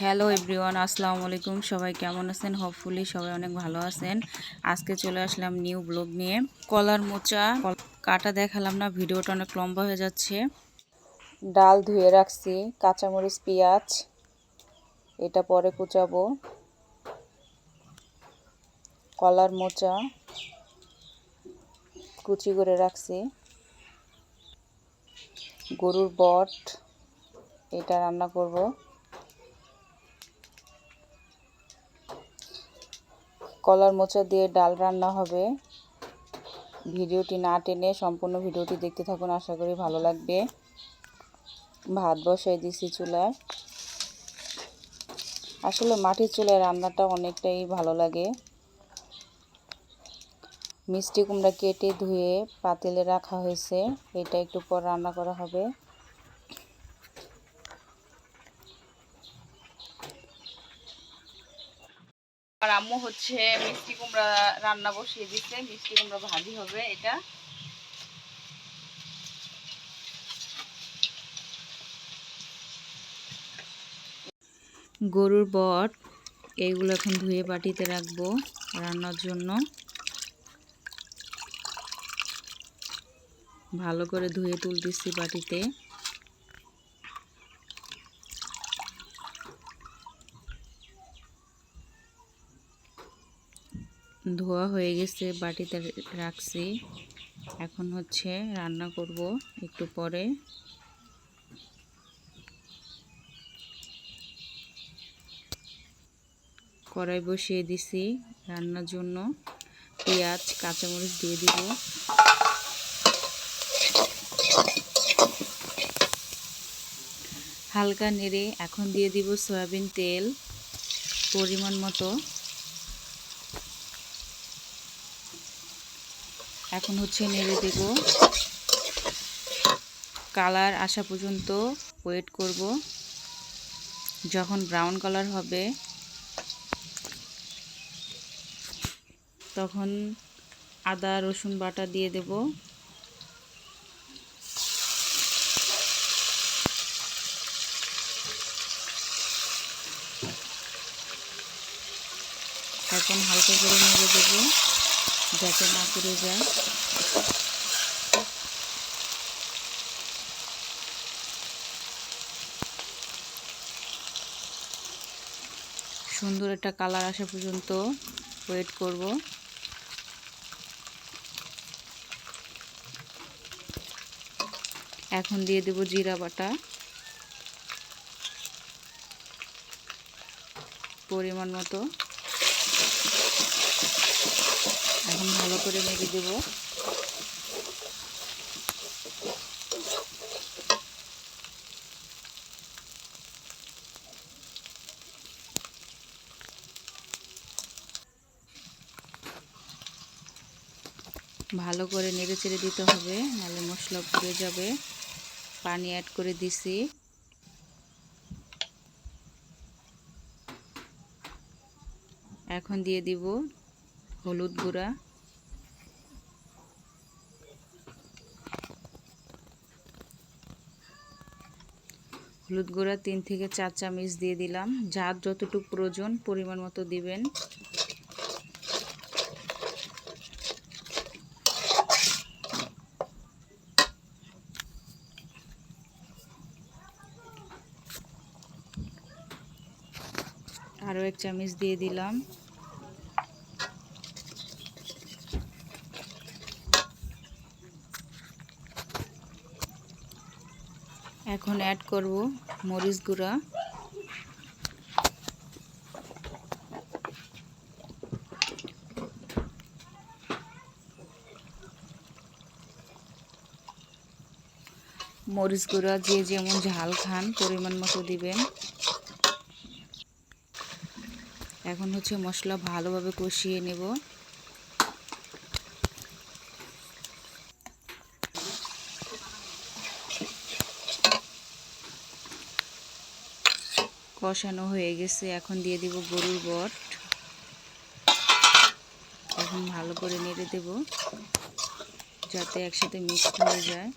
Hello everyone, আসসালামু আলাইকুম। সবাই কেমন আছেন? হোপফুলি সবাই অনেক ভালো আছেন। আজকে চলে আসলাম নিউ ব্লগ নিয়ে। কলার মোচা কাটা দেখালাম না, ভিডিওটা অনেক লম্বা হয়ে যাচ্ছে। ডাল ধুয়ে রাখছি, কাঁচামরিচ, পেঁয়াজ এটা পরে কুচাবো। কলার মোচা কুচি করে রাখছি। গরুর বট এটা রান্না করব। কলার মোচা দিয়ে ডাল রান্না হবে। ভিডিওটি না টেনে সম্পূর্ণ ভিডিওটি দেখতে থাকুন, আশা করি ভালো লাগবে। ভাত বসাই দিছি চুলায়। আসলে মাটির চুলায় রান্নাটা অনেকটাই ভালো লাগে। মিষ্টি কুমড়া কেটে ধুয়ে পাতিলে রাখা হয়েছে, এটা একটু পর রান্না করা হবে। আর আম্মু হচ্ছে মিষ্টি কুমড়া রান্না বসিয়ে দিচ্ছে, মিষ্টি কুমড়া ভাজি হবে। এটা গরুর বট, এইগুলো এখন ধুয়ে বাটিতে রাখবো রান্নার জন্য। ভালো করে ধুয়ে তুলতেছি বাটিতে। ধোয়া হয়ে গেছে, বাটিতে রাখছি। এখন হচ্ছে রান্না করব একটু পরে। কড়াই বসিয়ে দিছি রান্নার জন্য। পেঁয়াজ কাঁচামরিচ দিয়ে দিব। হালকা নেড়ে এখন দিয়ে দিব সয়াবিন তেল পরিমাণ মতো। এখন হচ্ছে নেড়ে দেব। কালার আসা পর্যন্ত ওয়েট করব। যখন ব্রাউন কালার হবে তখন আদা রসুন বাটা দিয়ে দেব। এখন হালকা করে নেড়ে দেব যাতে না পুড়ে যায়। সুন্দর একটা কালার আসা পর্যন্ত ওয়েট করব। এখন দিয়ে দেব জিরা বাটা পরিমাণ মতো। এখন ভালো করে নেড়ে দেব। ভালো করে নেড়ে চেড়ে দিতে হবে, নাহলে মশলা পুড়ে যাবে। পানি অ্যাড করে দিছি। এখন দিয়ে দিব হলুদ গুঁড়া, হলুদ গুঁড়া 3 থেকে 4 চামচ দিয়ে দিলাম। যার যতটুকু প্রয়োজন পরিমাণ মতো দিবেন। আরও 1 চামচ দিয়ে দিলাম। এখন অ্যাড করব মরিচ গুঁড়া, মরিচ গুঁড়া যে যেমন ঝাল খান পরিমাণ মতো দিবেন। এখন হচ্ছে মশলা ভালোভাবে কষিয়ে নেব। কষানো হয়ে গেছে, এখন দিয়ে দিব গরুর বট। এখন ভালো করে নেড়ে দেব যাতে একসাথে মিক্সড হয়ে যায়।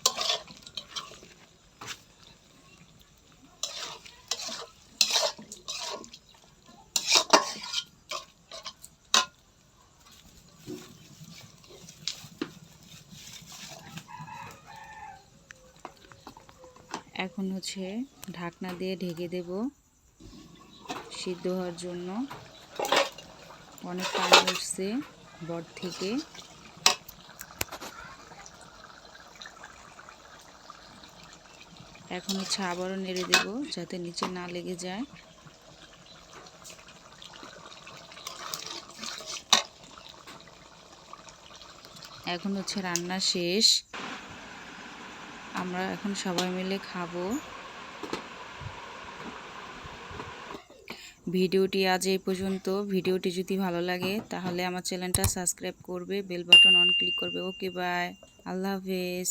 এখন হচ্ছে ঢাকনা দিয়ে ঢেকে দেব সিদ্ধ হওয়ার জন্য। অনেক পানি উঠছে বট থেকে। এখন হচ্ছে আবারও নেড়ে দেব যাতে নিচে না লেগে যায়। এখন হচ্ছে রান্না শেষ, আমরা এখন সবাই মিলে খাবো। ভিডিওটি আজ এই পর্যন্ত। ভিডিওটি যদি ভালো লাগে তাহলে আমার চ্যানেলটা সাবস্ক্রাইব করবে, বেল বাটন অন ক্লিক করবে। ওকে বাই, আল্লাহ হাফেজ।